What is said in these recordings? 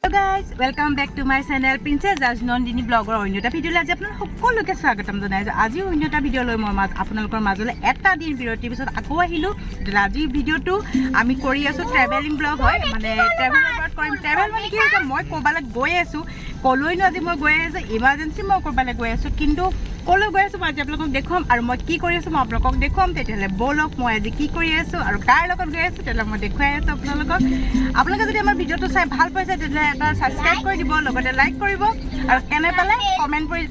guys, welcome back to my channel Princess Nandini blogger অন্যটা video আজি আপোনাক সকলোকে স্বাগতম জনাইছো আজি অন্যটা ভিডিঅ লৈ মই আপোনালোকৰ মাজলৈ এটা দিন বিৰতিৰ পিছত আকৌ আহিলো আজি ভিডিঅটো আমি কৰি আছো ট্ৰেভেলিং ব্লগ হয় মানে ট্ৰেভেল এবাউট কৰিম ট্ৰেভেল মানে কি হৈছে মই কোবালে গৈ আছো কলৈনো আজি মই গৈ আছো ইমাৰ্জেন্সি মই কোবালে গৈ আছো কিন্তু কলৈ গৈ আছো মই আপোনালোকক দেখুৱাম আৰু মই কি কৰি আছো মই আপোনালোকক দেখুৱাম তেতিয়ালে বলক মই আজি কি কৰি আছো আৰু কাৰ লগত গৈ আছো তেতিয়ালে মই দেখুৱাই আছো আপোনালোকে যদি আমাৰ ভিডিঅটো চাই ভাল পাইছে তেতিয়ালে এটা সাবস্ক্ৰাইব কৰি দিব লগতে লাইক কৰিব আৰু কেনে পালে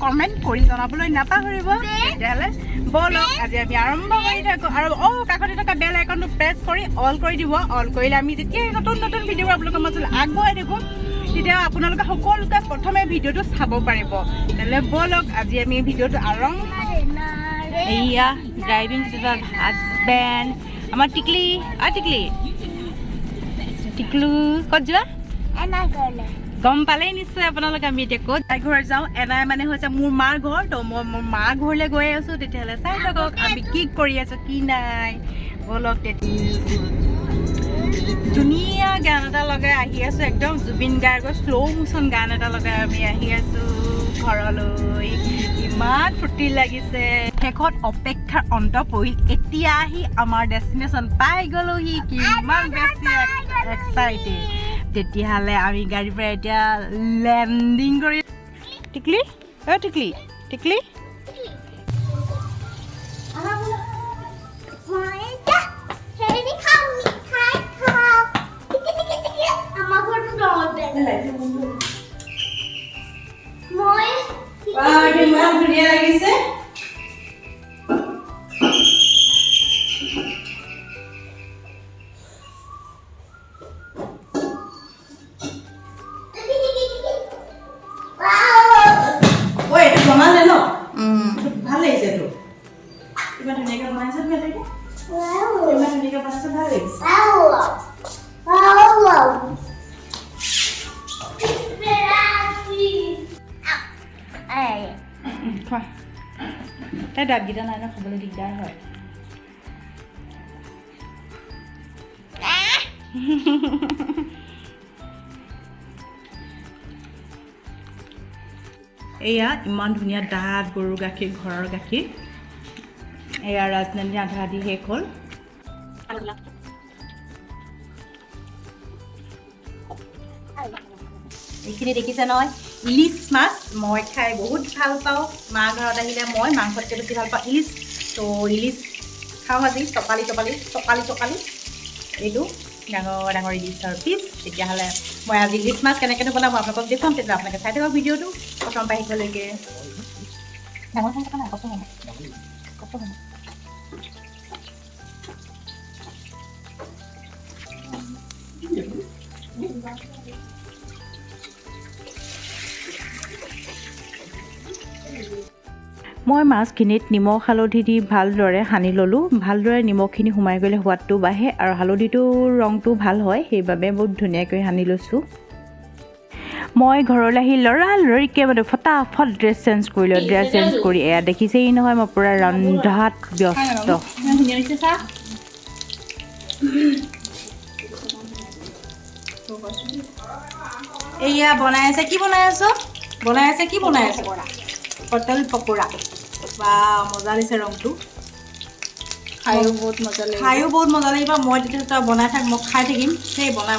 কমেন্ট কৰি জনাবলৈ নাপাহৰিব তেতিয়ালে বলক আজি আমি আৰম্ভ কৰি থাকো আৰু কাকতি থকা বেল আইকনটো প্ৰেছ কৰি অল কৰি দিব অল কৰিলে আমি যেতিয়া নতুন ভিডিঅ আপোনালোকৰ মাজলৈ আগবঢ়াই থাকো তেতিয়া আপোনালোকে সকলোকে প্ৰথমে ভিডিঅটো চাব পাৰিব তেতিয়ালে বলক আজি আমি ভিডিঅটো আৰম্ভ এইয়া ড্ৰাইভিং সিটৰ হাজবেণ্ড আমাৰ টিকলি টিকলু ক'ত যোৱা গম পালেই নিশ্চয় আপোনালোকে আমি এতিয়া ক'ত ঘৰ যাওঁ এনাই মানে হৈছে মোৰ মাৰ ঘৰ তো মই মোৰ মাৰ ঘৰলৈ গৈ আছোঁ তেতিয়াহ'লে চাই থাকক আমি কি কৰি আছোঁ কি নাই বলক ধুনীয়া গান এটা লগাই আহি আছোঁ একদম জুবিন গাৰ্গৰ শ্ল' মোশ্যন গান এটা লগাই আমি আহি আছোঁ ঘৰলৈ ইমান ফূৰ্তি লাগিছে শেষত অপেক্ষাৰ অন্ত পৰিল এতিয়া আহি আমাৰ ডেষ্টিনেশ্যন পাই গ'লোহি কিমান বেছি এক্সাইটেড তেতিয়াহ'লে আমি গাড়ীৰ পৰা এতিয়া লেণ্ডিং কৰি টিকলি টিকলি ধুনীয়া লাগিছে বনালে ন ভাল লাগিছে তো কিমান ধুনীয়াকৈ বনাইছে ভাল লাগিছে তাই দাঁতকেইটা নাই ন খাবলৈ দিগদাৰ হয় এয়া ইমান ধুনীয়া ডাঠ গৰুৰ গাখীৰ ঘৰৰ গাখীৰ এয়া ৰাজধানী আধা আধি শেষ হ'ল এইখিনি দেখিছে নহয় ইলিচ মাছ মই খাই বহুত ভাল পাওঁ মা ঘৰত আহিলে মই মাংসতকৈ বেছি ভাল পাওঁ ইলিচ তো ইলিচ খাওঁ আজি টকালি এইটো ডাঙৰ ইলিচৰ পিচ তেতিয়াহ'লে মই আজি ইলিচ মাছ কেনেকৈ বনাম আপোনালোকক দেখুৱাম তেতিয়া আপোনালোকে চাই থাকক ভিডিঅ'টো প্ৰথম পৰা শেষলৈকে ডাঙৰ থকা নাই কষ্ট মই মাছখিনিত নিমখ হালধি দি ভালদৰে সানি ল'লোঁ ভালদৰে নিমখখিনি সোমাই গ'লে সোৱাদটো বাঢ়ে আৰু হালধিটোৰ ৰংটো ভাল হয় সেইবাবে বহুত ধুনীয়াকৈ সানি লৈছোঁ মই ঘৰলৈ আহি লৰালৰিকৈ মানে ফটাফট ড্ৰেছ চেঞ্জ কৰিলোঁ ড্ৰেছ চেঞ্জ কৰি এয়া দেখিছেই নহয় মই পূৰা ৰন্ধাত ব্যস্ত এয়া বনাই আছে কি পটল পকোৰা বা মজা লাগিছে ৰংটো খায়ো বহুত মজা লাগিব মই তেতিয়া বনাই থাক মই খাই থাকিম সেই বনাই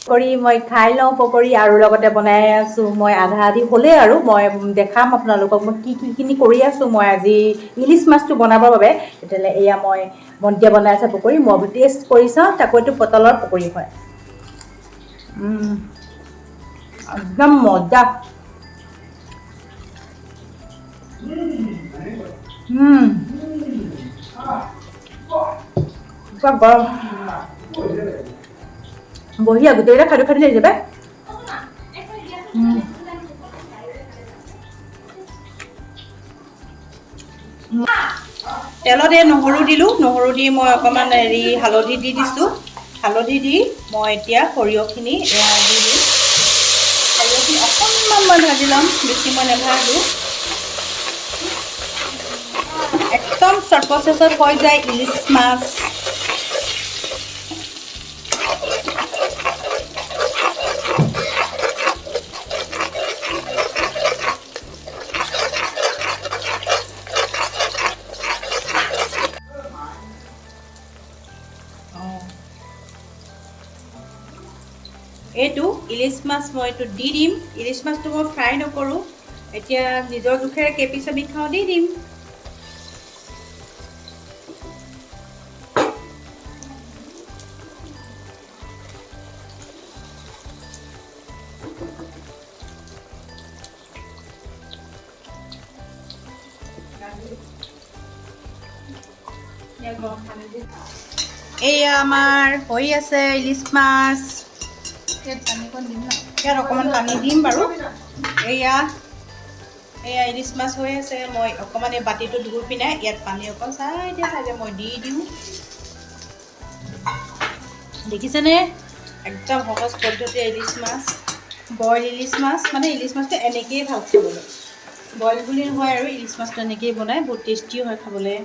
কৰি মই খাই লওঁ পকৰি আৰু লগতে বনাই আছোঁ মই আধা আধি হ'লেই আৰু মই দেখাম আপোনালোকক মই কিখিনি কৰি আছোঁ মই আজি ইলিচ মাছটো বনাবৰ বাবে তেতিয়াহ'লে এয়া মই ভণ্টিয়ে বনাই আছে পকৰি মই টেষ্ট কৰি চাওঁ তাকো এইটো পটলৰ পকৰি হয় একদম মজা গৰম বঢ়িয়া গোটেইকেইটা খাই লৈ যাবে তেলত নহৰু দিলোঁ নহৰু দি মই অকণমান হালধি দি দিছোঁ হালধি দি মই এতিয়া সৰিয়হখিনি দি দিম সৰিয়হখিনি অকণমান মই ভাজি ল'ম বেছি মই নাভাজোঁ একদম শ্বৰ্ট প্ৰচেছত হৈ যায় ইলিচ মাছ এইটো ইলিচ মাছ মই এইটো দি দিম। ইলিচ মাছটো মই ফ্ৰাই নকৰোঁ, এতিয়া নিজৰ জোখেৰে কেপি চেপি খাওঁ দি দিম। এয়া আমাৰ হৈ আছে ইলিচ মাছ। ইয়াত অকণমান পানী দিম বাৰু। এয়া ইলিচ মাছ হৈ আছে। মই অকণমান এই বাতিটো ধুই পিনে ইয়াত পানী অকণ চাইডে মই দি দিওঁ। দেখিছেনে একদম সহজ পদ্ধতি ইলিচ মাছ। বইল ইলিচ মাছ মানে ইলিচ মাছটো এনেকৈয়ে ভাল খাবলৈ। বইল বুলি নহয় আৰু ইলিচ মাছটো এনেকৈয়ে বনাই বহুত টেষ্টিও হয় খাবলৈ।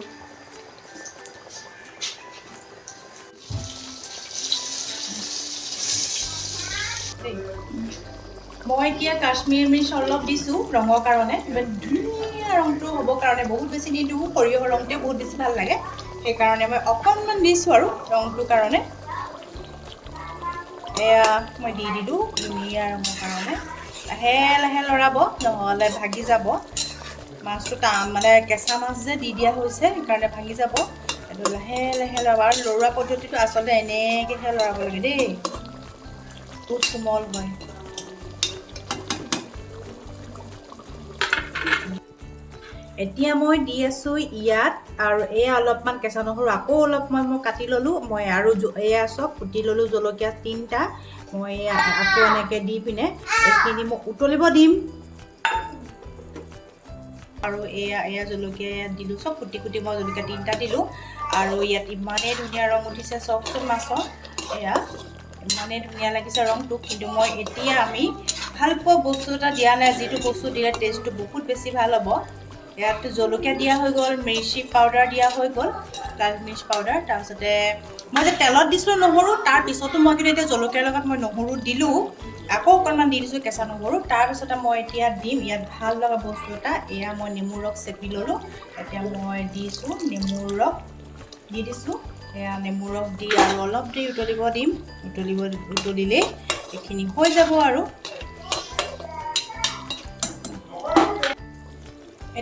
মই এতিয়া কাশ্মীৰ মিৰ্চ অলপ দিছোঁ ৰঙৰ কাৰণে, ধুনীয়া ৰংটো হ'বৰ কাৰণে। বহুত বেছি নিদিওঁ, সৰিয়হৰ ৰংটোৱে বহুত বেছি ভাল লাগে, সেইকাৰণে মই অকণমান দিছোঁ আৰু ৰংটোৰ কাৰণে। এয়া মই দি দিলোঁ ধুনীয়া ৰঙৰ কাৰণে। লাহে লাহে লৰাব, নহ'লে ভাগি যাব। মাছটো মানে কেঁচা মাছ যে দি দিয়া হৈছে, সেইকাৰণে ভাগি যাব। এইটো লাহে লাহে লৰাব। আৰু লৰোৱা পদ্ধতিটো আচলতে এনেকৈহে লৰাব লাগে দেই, বহুত কোমল হয়। এতিয়া মই দি আছোঁ ইয়াত, আৰু এয়া অলপমান কেঁচা নহৰু আকৌ অলপ মই কাটি ল'লোঁ। মই আৰু এয়া চব কুটি ল'লোঁ জলকীয়া 3টা। মই আকৌ এনেকৈ দি পিনে এইখিনি মই উতলিব দিম। আৰু এয়া জলকীয়া ইয়াত দিলোঁ, চব কুটি কুটি মই জলকীয়া 3টা দিলোঁ। আৰু ইয়াত ইমানেই ধুনীয়া ৰং উঠিছে চাওকচোন মাছৰ। এয়া ইমানেই ধুনীয়া লাগিছে ৰংটো। কিন্তু মই এতিয়া আমি ভালপোৱা বস্তু এটা দিয়া নাই, যিটো বস্তু দিলে টেষ্টটো বহুত বেছি ভাল হ'ব। ইয়াত জলকীয়া দিয়া হৈ গ'ল, মিৰ্চি পাউডাৰ দিয়া হৈ গ'ল, লাল মিৰ্চ পাউডাৰ। তাৰপিছতে মই যে তেলত দিছিলোঁ নহৰু, তাৰ পিছতো মই কিন্তু এতিয়া জলকীয়াৰ লগত মই নহৰু দিলোঁ, আকৌ অকণমান দি দিছোঁ কেঁচা নহৰু। তাৰপিছতে মই এতিয়া দিম ইয়াত ভাল লগা বস্তু এটা। এয়া মই নেমুৰ ৰস চেপি ল'লোঁ। এতিয়া মই দিছোঁ নেমুৰ ৰস দি দিছোঁ। এয়া নেমুৰ ৰস দি আৰু অলপ দেৰি উতলিব দিম। উতলিলেই এইখিনি হৈ যাব। আৰু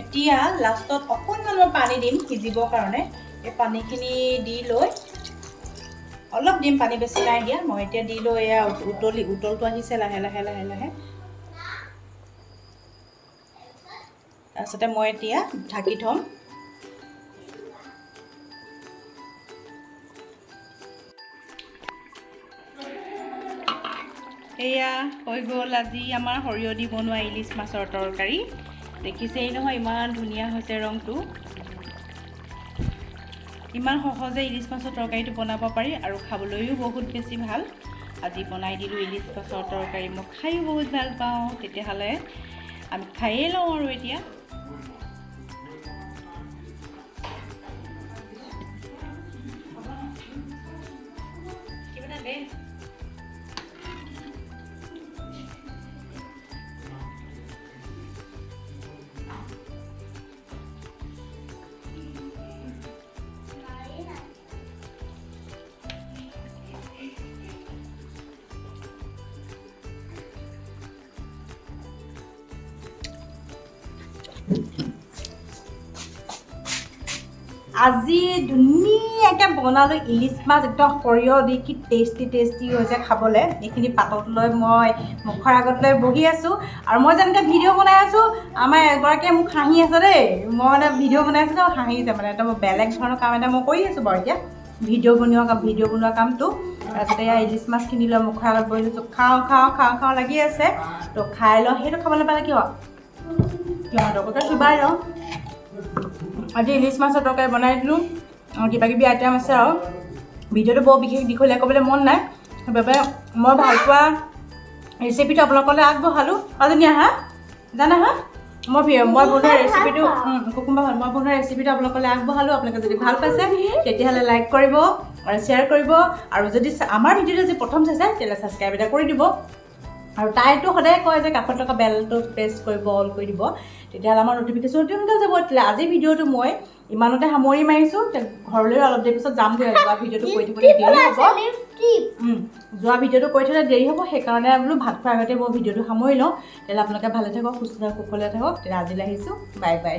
এতিয়া লাষ্টত অকণমান মই পানী দিম সিজিবৰ কাৰণে। এই পানীখিনি দি লৈ অলপ দিম, পানী বেছি নাই দিয়া। মই এতিয়া দি লৈ এয়া উতলটো আহিছে লাহে লাহে লাহে লাহে। তাৰপিছতে মই এতিয়া ঢাকি থ'ম। এয়া হৈ গ'ল আজি আমাৰ সৰিয়হ দি বনোৱা ইলিচ মাছৰ তৰকাৰী। দেখিছেই নহয় ইমান ধুনীয়া হৈছে ৰংটো। ইমান সহজে ইলিচ মাছৰ তৰকাৰীটো বনাব পাৰি, আৰু খাবলৈও বহুত বেছি ভাল। আজি বনাই দিলোঁ ইলিচ মাছৰ তৰকাৰী। মই খায়ো বহুত ভাল পাওঁ। তেতিয়াহ'লে আমি খায়েই লওঁ আৰু এতিয়া। আজি ধুনীয়াকৈ বনালোঁ ইলিচ মাছ, একদম সৰিয়হ দি। কি টেষ্টি হৈছে খাবলৈ। এইখিনি পাতত লৈ মই মুখৰ আগত লৈ বহি আছোঁ, আৰু মই যেনেকৈ ভিডিঅ' বনাই আছোঁ, আমাৰ এগৰাকীয়ে মোক হাঁহি আছে দেই। মই মানে ভিডিঅ' বনাই আছোঁ, হাঁহিছে মানে। এটা বেলেগ ধৰণৰ কাম এটা মই কৰি আছোঁ বাৰু এতিয়া, ভিডিঅ' বনোৱা কামটো। তাৰপিছতে এয়া ইলিচ মাছখিনি লৈ মুখৰ আগত বহি লৈছোঁ। খাওঁ লাগি আছে। তো খাই লওঁ, সেইটো খাবলৈ পালে কিয় সিহঁতককে চুবাই লওঁ। আজি ইলিচ মাছৰ তৰকাৰী বনাই দিলোঁ, আৰু কিবাকিবি আইটেম আছে। আৰু ভিডিঅ'টো বৰ বিশেষ দীঘলীয়া কৰিবলৈ মন নাই, সেইবাবে মই ভালপোৱা ৰেচিপিটো আপোনালোকলৈ আগবঢ়ালোঁ। পাজনী আহা জানা হা, মই বনোৱা ৰেচিপিটো আপোনালোকলৈ আগবঢ়ালোঁ। আপোনালোকে যদি ভাল পাইছে তেতিয়াহ'লে লাইক কৰিব আৰু শ্বেয়াৰ কৰিব, আৰু যদি আমাৰ ভিডিঅ'টো যদি প্ৰথম চাইছে তেতিয়াহ'লে ছাবস্ক্ৰাইব এটা কৰি দিব। আৰু তাইতো সদায় কয় যে কাষত থকা বেলটো প্ৰেছ কৰিব অল কৰি দিব তেতিয়াহ'লে আমাৰ নটিফিকেশ্যন অতি সোনকালে যাব তেতিয়া আজিৰ ভিডিঅ'টো মই ইমানতে সামৰি মাৰিছোঁ ঘৰলৈ অলপ দেৰি পিছত যামগৈ যোৱা ভিডিঅ'টো কৰি থাকিবলৈ দেৰি হ'ব যোৱা ভিডিঅ'টো কৰি থ'লে দেৰি হ'ব সেইকাৰণে বোলো ভাত খোৱাৰ আগতে মই ভিডিঅ'টো সামৰি লওঁ তেতিয়াহ'লে আপোনালোকে ভালে থাকক সুস্থ থাকক কুশলে থাকক তেতিয়া আজিলৈ আহিছোঁ বাই বাই